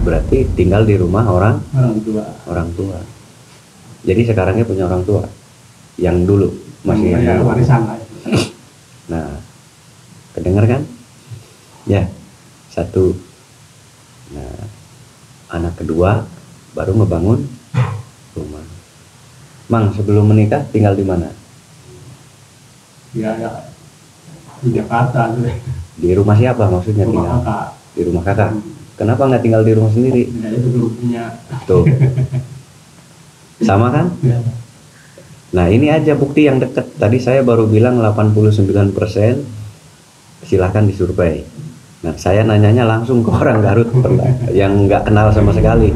Berarti tinggal di rumah orang orang tua. Jadi sekarangnya punya orang tua yang dulu masih yang ya, dulu. warisan lah. Nah, kedengar kan? Ya, satu. Nah, anak kedua baru ngebangun rumah. Mang, sebelum menikah tinggal di mana? Ya, di Jakarta tuh. Di rumah siapa maksudnya Rumah tinggal? kakak. Di rumah kakak. Kenapa nggak tinggal di rumah sendiri? Ya, itu belum punya. Tuh. Sama kan? Ya. Nah, ini aja bukti yang dekat. Tadi saya baru bilang 89%. Silahkan disurvei. Nah, saya nanyanya langsung ke orang Garut yang nggak kenal sama sekali.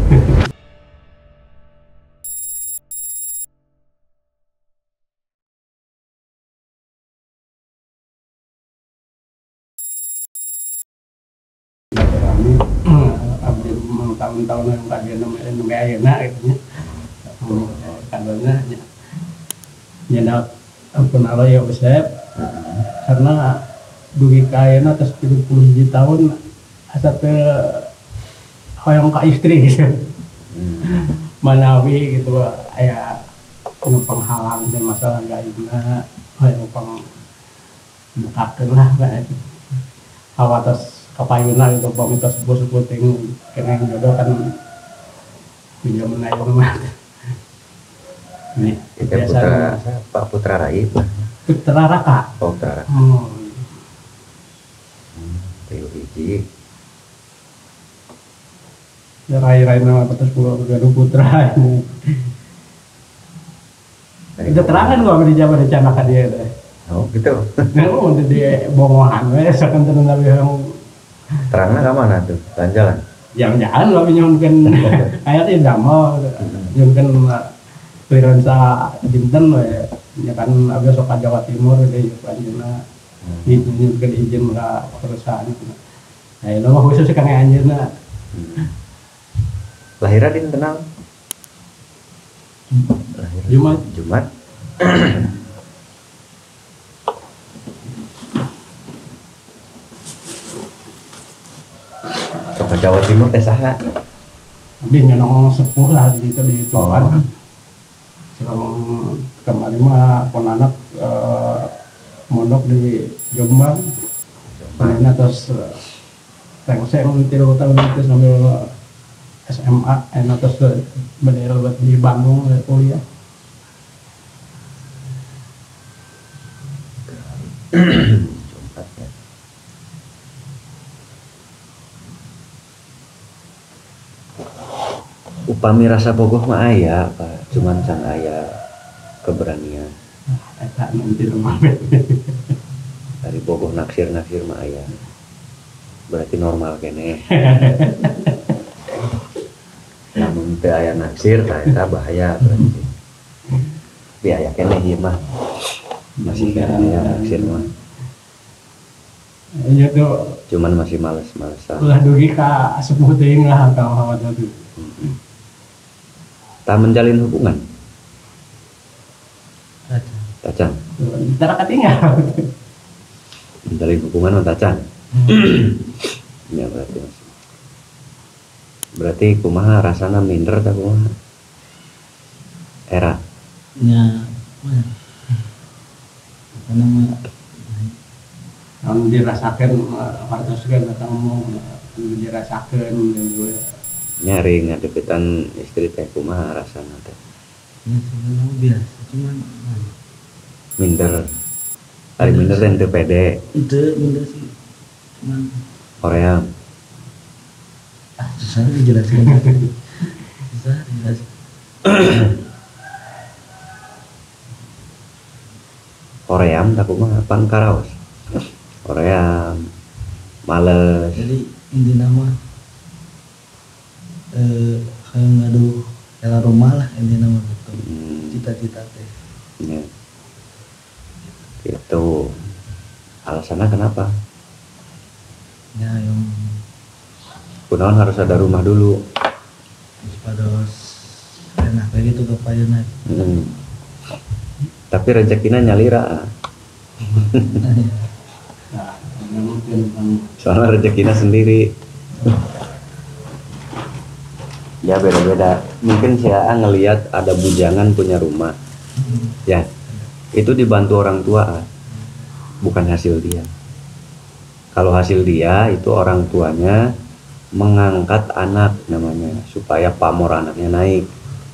Abdi tahun-tahun yang tak dia namanya ayeuna gitu nya. Kadangnya nyenak penalo ya besep karena dugi kaena atas 70 tahun asa teh hoyong ka istri gitu. Manawi gitu aya penghalang dan masalah gaibna hoyong pang bukakeun lah kayak awatas kapayuna gitu pamitos sepuh-sepuh ting kena jodoh kan pinjam aja mah. Ini Putra Pak Putra Rai. Putra Raka. Oh, Putra. Rio hiji. Ya rai-rai nama petus pulau gaduh putra. Itu terangan gua di Jawa dicanakan dia teh. Oh, gitu. Nah, untuk di bongohan we sakan tenan nabi yang Terangnya ke mana tuh? Jalan-jalan. jangan lo nyonkeun aya teh damel nyonkeun Piransa dinten we nya kan abis sok ka Jawa Timur deui anjeunna nyonkeun izin ka perusahaan. Nah, itu mah khusus kang anjeunna. Lahirnya di tenang. Jumat. Ke Jawa Timur teh saha? Abdi nyenong sepuh lah gitu di Tuhan. Sekarang kemarin mah ponanak mondok di Jombang. Mana terus tengseng 3 tahun itu sambil SMA, terus bener buat di Bandung kuliah. Upami rasa bogoh mah aya, Pak. Cuman can aya keberanian. Eta nanti rumah. Dari bogoh naksir mah aya. Berarti normal kene. Namun teu aya naksir, eta bahaya berarti. Tapi aya kene ieu mah. Masih kene aya naksir mah. Iya tuh. Cuman masih males-malesan. Ulah dugi ka sepuh teuing lah ka hawat itu. Tak menjalin hubungan. Tacan. Tara katinggal. Menjalin hubungan sama Tacan. Ya berarti mas. Berarti kumaha rasana minder tak kumaha? Era. Ya. Karena Yang dirasakan harus kan datang ngomong dirasakan gitu. Nyari ngadepitan istri teh kumaha rasana teh? ya sebenarnya biasa cuman Minder. Ari minder teh teu pede. itu minder sih cuman Korea. susah dijelasin susah dijelasin Koream tak kumaha pan karaos. Koream. Males. jadi inti nama kayak ngadu jalan rumah lah inti nama gitu cita-cita teh Ya. Gitu. Alasannya kenapa? ya yang Kunaon harus ada rumah dulu. pados enak kayak gitu ke payuna Tapi rezekinya nyalira. Nah, mungkin Soalnya rezekinya sendiri. Ya beda-beda. Mungkin saya ngelihat ada bujangan punya rumah, ya itu dibantu orang tua, bukan hasil dia. Kalau hasil dia itu orang tuanya mengangkat anak namanya supaya pamor anaknya naik.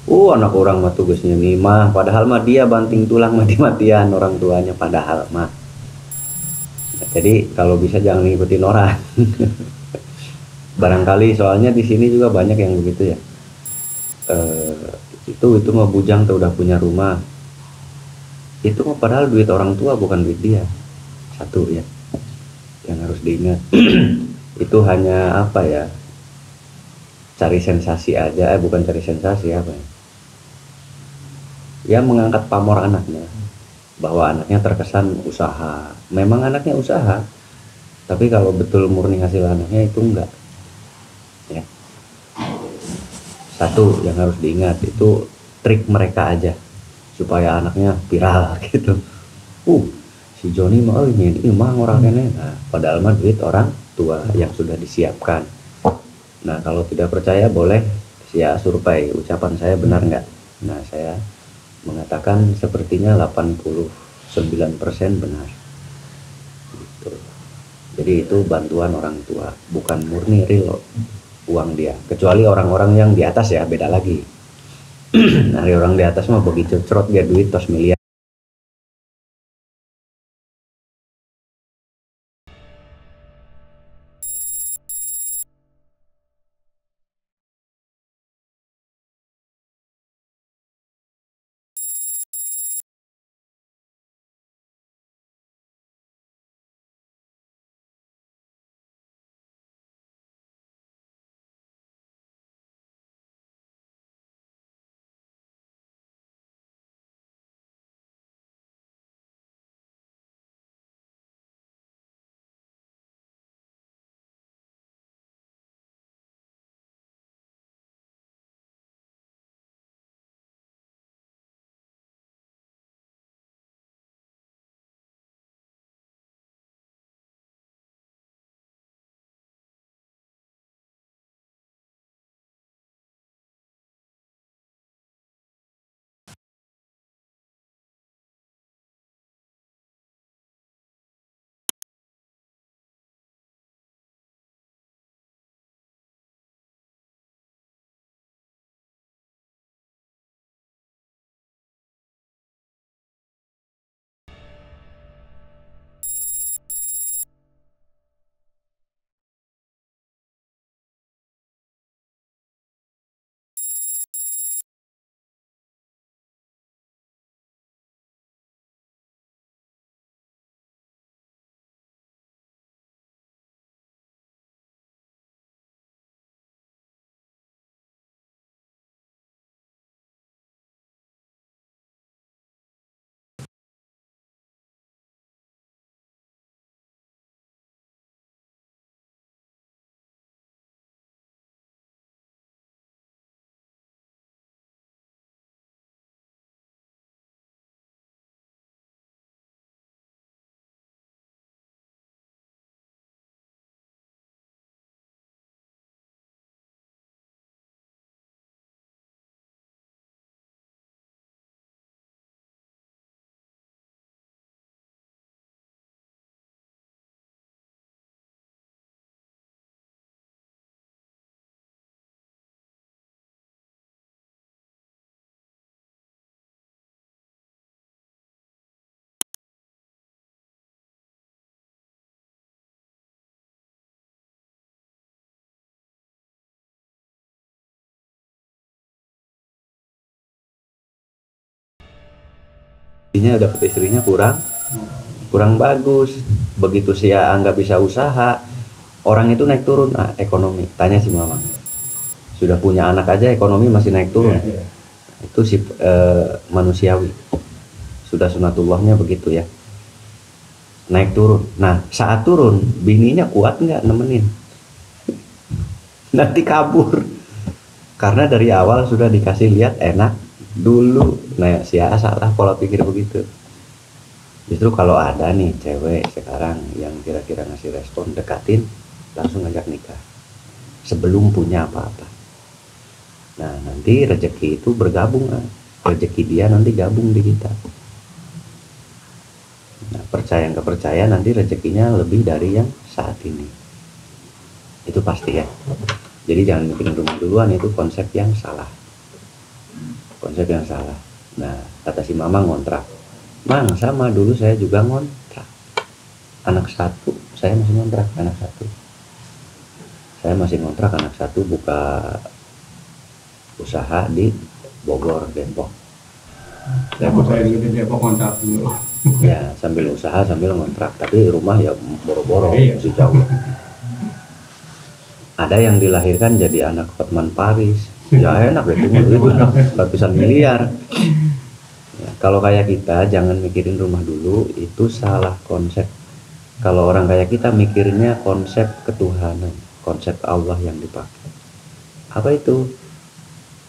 Anak orang mah tugasnya nih mah, padahal mah dia banting tulang mati-matian orang tuanya padahal mah. Jadi kalau bisa jangan ngikutin orang. Barangkali soalnya di sini juga banyak yang begitu ya. Eh, itu mah bujang tuh udah punya rumah. Itu mah padahal duit orang tua bukan duit dia. Satu ya, yang harus diingat. Itu hanya apa ya? Cari sensasi aja, bukan cari sensasi apa ya? Ya mengangkat pamor anaknya, bahwa anaknya terkesan usaha. Memang anaknya usaha, tapi kalau betul murni hasil anaknya itu enggak. Ya. Satu yang harus diingat itu trik mereka aja supaya anaknya viral gitu. Si Joni mah ini mah orang kene. Nah, padahal mah duit orang tua yang sudah disiapkan. Nah, kalau tidak percaya boleh ya survei ucapan saya benar nggak? Nah, saya mengatakan sepertinya 89% benar. Gitu. Jadi itu bantuan orang tua, bukan murni real uang dia. Kecuali orang-orang yang di atas ya beda lagi. Nah, orang di atas mah begitu cerot dia duit tos miliar. Istrinya dapat istrinya kurang bagus. Begitu si nggak bisa usaha, orang itu naik turun ekonomi. Tanya si mama, sudah punya anak aja ekonomi masih naik turun. Itu si manusiawi, sudah sunatullahnya begitu ya, naik turun. Nah saat turun bininya kuat nggak nemenin, nanti kabur karena dari awal sudah dikasih lihat enak dulu. Nah si salah pola pikir begitu. Justru kalau ada nih cewek sekarang yang kira-kira ngasih respon, dekatin, langsung ngajak nikah sebelum punya apa-apa. Nah nanti rezeki itu bergabung, rezeki dia nanti gabung di kita. Nah percaya nggak percaya nanti rezekinya lebih dari yang saat ini, itu pasti ya. Jadi jangan mikirin rumah duluan, itu konsep yang salah, konsep yang salah. Nah kata si mama ngontrak, mang sama dulu saya juga ngontrak, anak satu saya masih ngontrak, anak satu saya masih ngontrak, anak satu buka usaha di Bogor, Depok. Saya juga di Depok kontrak dulu. Ya sambil usaha sambil ngontrak, tapi rumah ya boro-boro, Iya. masih jauh. Ada yang dilahirkan jadi anak Hotman Paris, ya enak itu ratusan miliar. Ya, kalau kayak kita jangan mikirin rumah dulu, itu salah konsep. Kalau orang kayak kita mikirnya konsep ketuhanan, konsep Allah yang dipakai. Apa itu?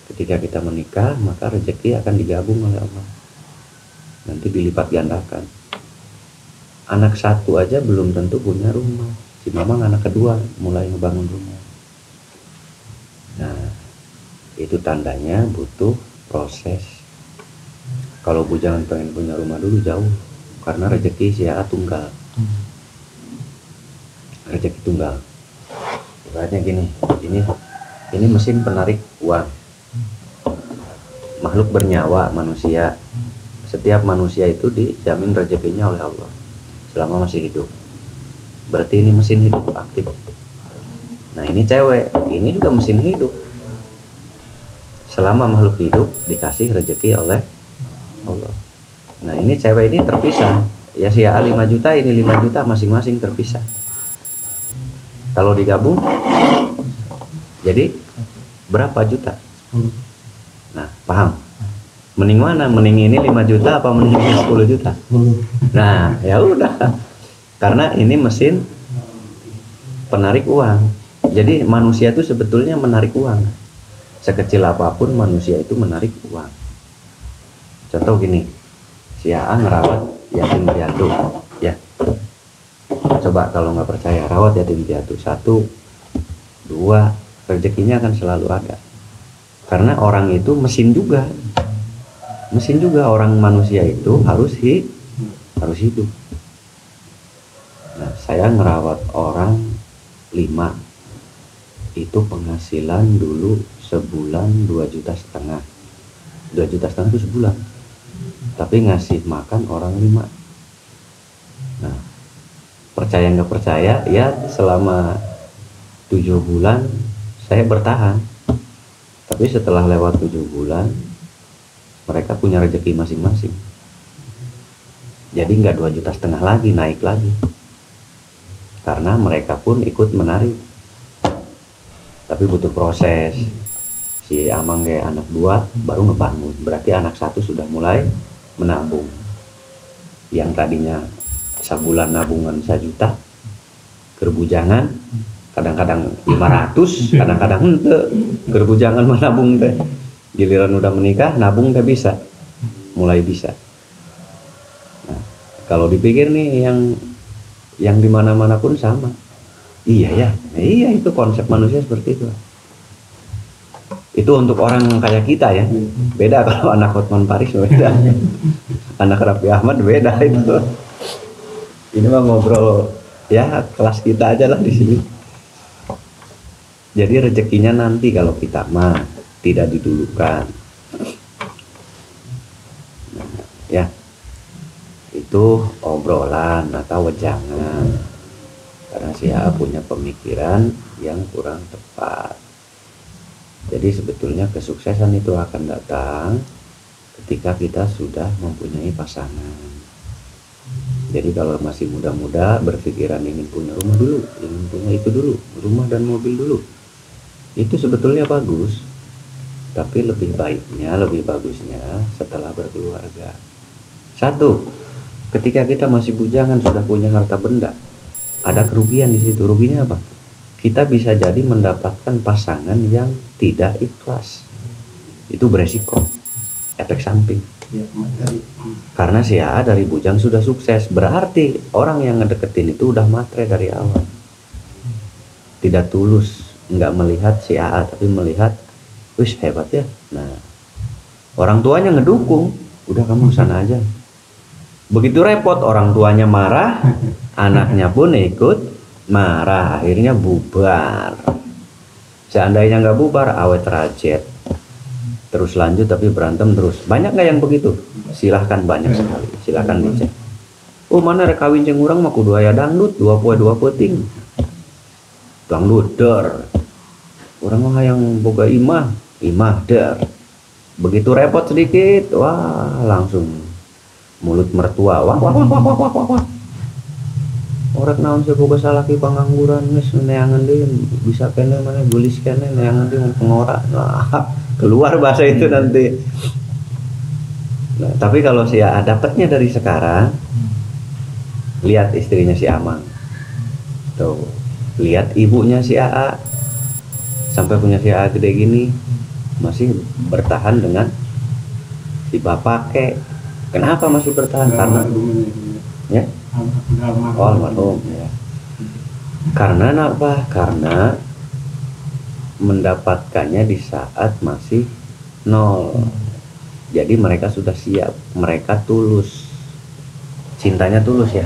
Ketika kita menikah, maka rezeki akan digabung oleh Allah, nanti dilipat gandakan. Anak satu aja belum tentu punya rumah, si mamang anak kedua mulai ngebangun rumah. Nah itu tandanya butuh proses. Kalau bujangan pengen punya rumah dulu jauh, karena rezeki sia tunggal, rezeki tunggal. Ibaratnya gini, ini mesin penarik uang, makhluk bernyawa manusia. Setiap manusia itu dijamin rezekinya oleh Allah selama masih hidup. Berarti ini mesin hidup aktif. Nah ini cewek, ini juga mesin hidup. Selama makhluk hidup dikasih rezeki oleh Allah. Nah ini cewek ini terpisah. Ya si A 5 juta, ini 5 juta, masing-masing terpisah. Kalau digabung jadi berapa juta? Nah paham? Mending mana? Mending ini 5 juta apa mending ini 10 juta? Nah ya udah, karena ini mesin penarik uang. Jadi manusia itu sebetulnya menarik uang. Sekecil apapun manusia itu menarik uang. Contoh gini, si A ngerawat yatim piatu, ya. Coba kalau nggak percaya, rawat yatim piatu 1, 2, rezekinya akan selalu ada. Karena orang itu mesin juga. Mesin juga, orang manusia itu harus hidup. Nah, saya ngerawat orang 5, itu penghasilan dulu sebulan 2,5 juta. 2,5 juta itu sebulan, tapi ngasih makan orang 5. Nah percaya nggak percaya ya, selama 7 bulan saya bertahan, tapi setelah lewat 7 bulan mereka punya rezeki masing-masing. Jadi nggak 2,5 juta lagi, naik lagi, karena mereka pun ikut menarik. Tapi butuh proses. Si Amang kayak anak 2 baru ngebangun, berarti anak 1 sudah mulai menabung. Yang tadinya sebulan nabungan 1 juta, kerbujangan kadang-kadang 500, kadang-kadang ente kerbujangan menabung teh. Giliran udah menikah nabung teh bisa, mulai bisa. Nah, kalau dipikir nih yang dimana-mana pun sama. Iya ya, iya itu konsep manusia seperti itu. Itu untuk orang kayak kita ya. Beda kalau anak Hotman Paris beda. Anak Raffi Ahmad beda itu. Ini mah ngobrol ya kelas kita aja lah di sini. Jadi rezekinya nanti kalau kita mah tidak didulukan. Nah, ya. Itu obrolan atau wejangan. Karena si A punya pemikiran yang kurang tepat. Jadi sebetulnya kesuksesan itu akan datang ketika kita sudah mempunyai pasangan. Jadi kalau masih muda-muda berpikiran ingin punya rumah dulu, ingin punya itu dulu, rumah dan mobil dulu, itu sebetulnya bagus. Tapi lebih baiknya, lebih bagusnya setelah berkeluarga. 1, ketika kita masih bujangan sudah punya harta benda, ada kerugian di situ. Ruginya apa? Kita bisa jadi mendapatkan pasangan yang tidak ikhlas. Itu beresiko, efek samping. Karena si A dari bujang sudah sukses, berarti orang yang ngedeketin itu udah matre dari awal. Tidak tulus, nggak melihat si A, tapi melihat wis hebat ya. Nah, orang tuanya ngedukung, udah kamu sana aja. Begitu repot, orang tuanya marah, anaknya pun ikut marah, akhirnya bubar. Seandainya nggak bubar, awet rajet, terus lanjut tapi berantem terus. Banyak nggak yang begitu? Silahkan, banyak sekali, silahkan dicek. Oh, mana rek kawin jeung urang mah kudu aya dangdut, dua peuting. Dangdut der. Urang mah yang boga imah der. Begitu repot sedikit, wah langsung mulut mertua, wah. Orang naon sih boga salaki pangangguran geus neangan deui bisa kene mana gulis kene neangan deui pengora. Wah, keluar bahasa itu nanti. Nah, tapi kalau si AA dapatnya dari sekarang, lihat istrinya si Amang. Tuh, lihat ibunya si AA sampai punya si AA gede gini masih bertahan dengan si bapak kek. Kenapa masih bertahan? Karena ya, almarhum ya. Karena apa? Karena mendapatkannya di saat masih nol. Jadi mereka sudah siap, mereka tulus, cintanya tulus ya.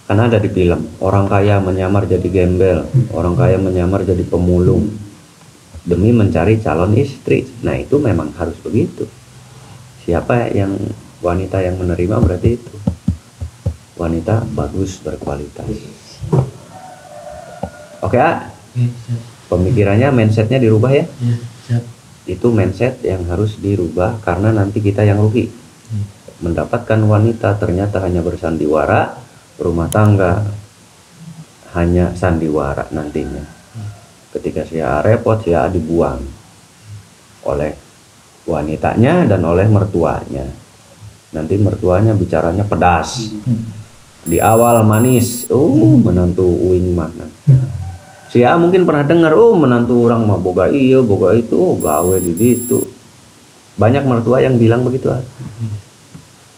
Karena ada di film, orang kaya menyamar jadi gembel, orang kaya menyamar jadi pemulung demi mencari calon istri. Nah itu memang harus begitu. Siapa yang wanita yang menerima berarti itu wanita bagus, berkualitas. Oke, pemikirannya, mindsetnya dirubah ya. Itu mindset yang harus dirubah karena nanti kita yang rugi. Mendapatkan wanita ternyata hanya bersandiwara, rumah tangga hanya sandiwara nantinya. Ketika si AA repot, si AA dibuang oleh wanitanya dan oleh mertuanya. Nanti mertuanya bicaranya pedas. Di awal manis, menantu uing mana. Si AA mungkin pernah dengar, menantu orang mah boga iya, boga itu, gawe di situ. Banyak mertua yang bilang begitu.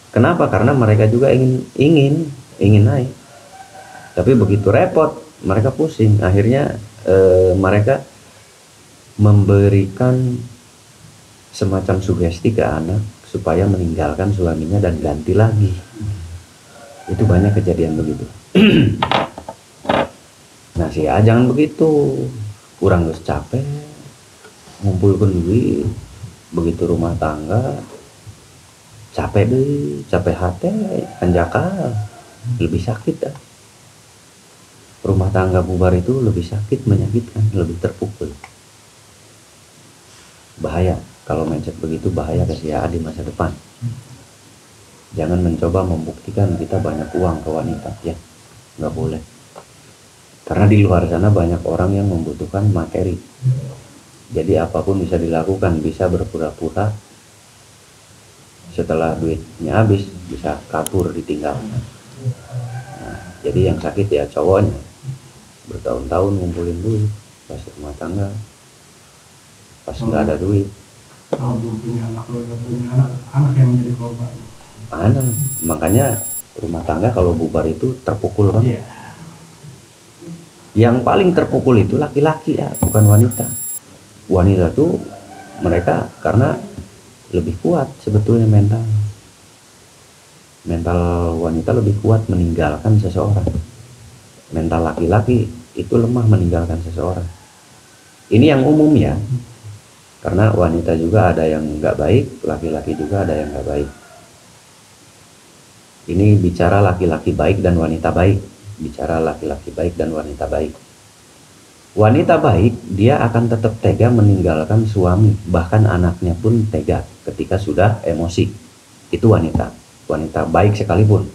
Kenapa? Karena mereka juga ingin naik. Tapi begitu repot, mereka pusing. Akhirnya mereka memberikan semacam sugesti ke anak supaya meninggalkan suaminya dan ganti lagi. Itu banyak kejadian begitu. Nah si A jangan begitu, kurang geus capek ngumpulkeun duit, begitu rumah tangga capek deh, capek hati anjakal, lebih sakit dah. Rumah tangga bubar itu lebih sakit, menyakitkan, lebih terpukul. Bahaya kalau mindset begitu, bahaya ke si A di masa depan. Jangan mencoba membuktikan kita banyak uang ke wanita, ya nggak boleh. Karena di luar sana banyak orang yang membutuhkan materi. Jadi apapun bisa dilakukan, bisa berpura-pura setelah duitnya habis bisa kabur ditinggal. Nah, jadi yang sakit ya cowoknya, bertahun-tahun ngumpulin duit, pas rumah tangga, pas nggak ada duit. Kalau belum punya anak, anak yang menjadi korban. Makanya rumah tangga kalau bubar itu terpukul kan? Iya. Yang paling terpukul itu laki-laki ya, bukan wanita. Wanita tuh mereka karena lebih kuat sebetulnya mental. Mental wanita lebih kuat meninggalkan seseorang. Mental laki-laki itu lemah meninggalkan seseorang. Ini yang umum ya. Karena wanita juga ada yang nggak baik, laki-laki juga ada yang nggak baik. Ini bicara laki-laki baik dan wanita baik. Bicara laki-laki baik dan wanita baik. Wanita baik, dia akan tetap tega meninggalkan suami, bahkan anaknya pun tega ketika sudah emosi. Itu wanita baik sekalipun.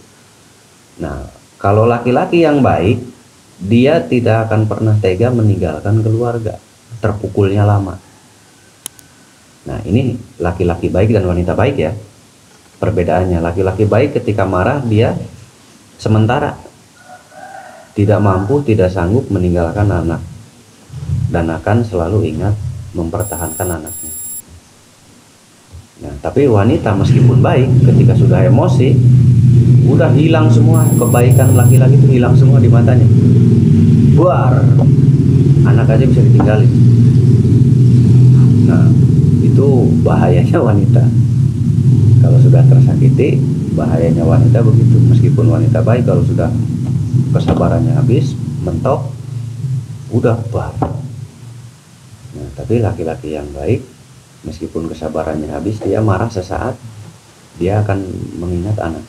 Nah, kalau laki-laki yang baik, dia tidak akan pernah tega meninggalkan keluarga, terpukulnya lama. Nah, ini laki-laki baik dan wanita baik ya. Perbedaannya, laki-laki baik ketika marah dia sementara tidak mampu, tidak sanggup meninggalkan anak dan akan selalu ingat mempertahankan anaknya. Nah, tapi wanita meskipun baik ketika sudah emosi, udah hilang semua kebaikan laki-laki itu, hilang semua di matanya. Buar, anak aja bisa ditinggalin. Nah, itu bahayanya wanita. Kalau sudah tersakiti, bahayanya wanita begitu. Meskipun wanita baik, kalau sudah kesabarannya habis, mentok, udah bah. Nah, tapi laki-laki yang baik, meskipun kesabarannya habis, dia marah sesaat, dia akan mengingat anak.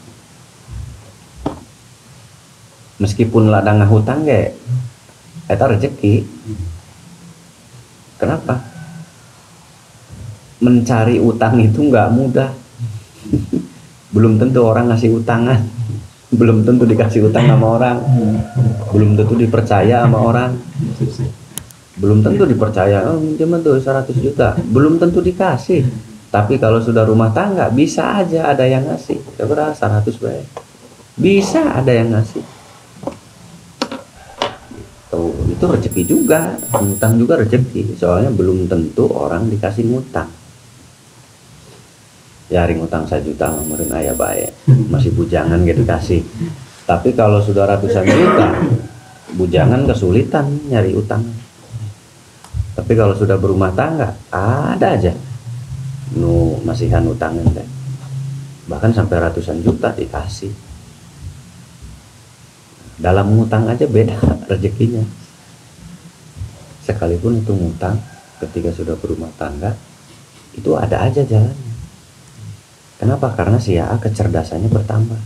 Meskipun ladang hutang ge eta rezeki. Kenapa? Mencari utang itu nggak mudah. Belum tentu orang ngasih utangan, belum tentu dikasih utang sama orang, belum tentu dipercaya sama orang, belum tentu dipercaya. Oh, minjem tuh 100 juta, belum tentu dikasih. Tapi kalau sudah rumah tangga, bisa aja ada yang ngasih. Coba 100 baik, bisa ada yang ngasih. Tuh, itu rezeki juga, ngutang juga rezeki. Soalnya belum tentu orang dikasih ngutang. Ya ring utang 1 juta meureun aya bae, masih bujangan gitu dikasih. Tapi kalau sudah ratusan juta, bujangan kesulitan nyari utang. Tapi kalau sudah berumah tangga, ada aja nu masihan utangan deh. Bahkan sampai ratusan juta dikasih. Dalam ngutang aja beda rezekinya. Sekalipun itu ngutang, ketika sudah berumah tangga, itu ada aja jalannya. Kenapa? Karena si A kecerdasannya bertambah.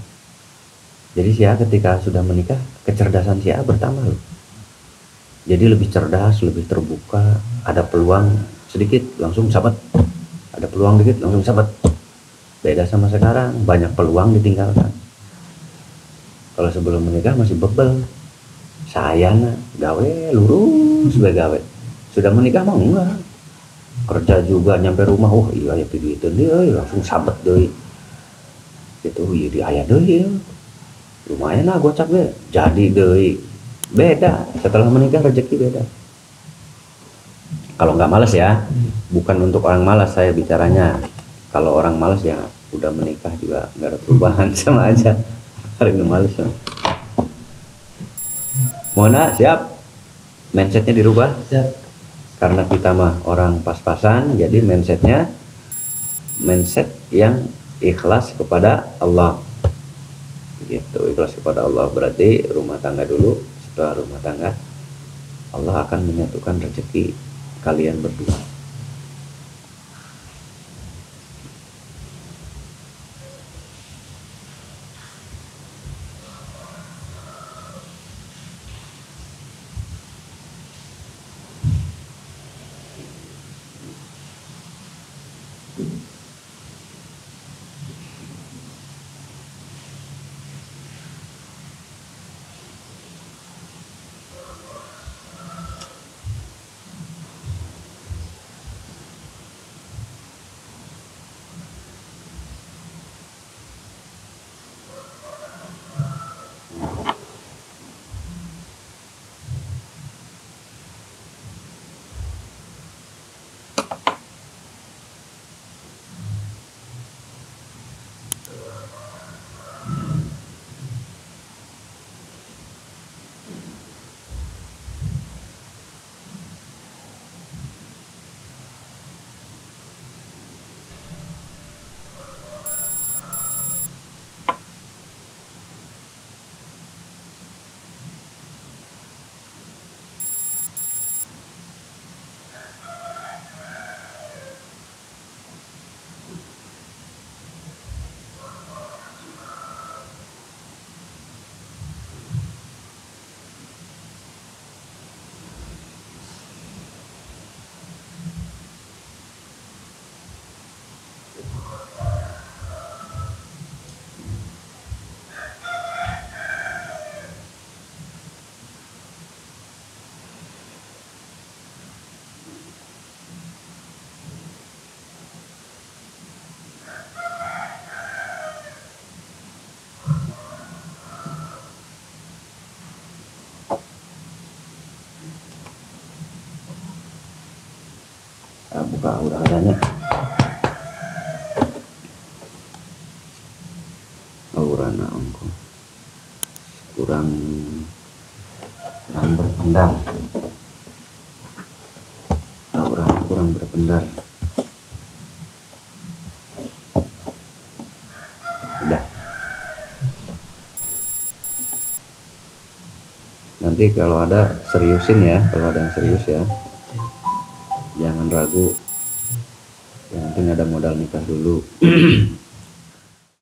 Jadi si A ketika sudah menikah, kecerdasan si A bertambah loh. Jadi lebih cerdas, lebih terbuka, ada peluang sedikit langsung sabat, ada peluang dikit langsung sabat. Beda sama sekarang, banyak peluang ditinggalkan. Kalau sebelum menikah masih bebel, sayana gawe lurus gawe. Sudah menikah mah enggak, kerja juga nyampe rumah, oh iya ya duitun dia langsung sabat deui. Gitu ieu di aya deui. Lumayan lah gocap ge, jadi deui. Beda, setelah menikah rezeki beda. Kalau nggak malas ya, bukan untuk orang malas saya bicaranya. Kalau orang malas ya udah menikah juga nggak ada perubahan, sama aja. Hari ini malas ya. Mona siap, mindsetnya dirubah. Siap. Karena kita mah orang pas-pasan, jadi mindsetnya mindset yang ikhlas kepada Allah. Gitu, ikhlas kepada Allah berarti rumah tangga dulu. Setelah rumah tangga, Allah akan menyatukan rezeki kalian berdua. Buka udah adanya. Aurana ongko kurang berpendar. Aurana kurang berpendar. Nanti kalau ada seriusin ya, kalau ada yang serius ya, jangan ragu. Yang penting ada modal nikah dulu.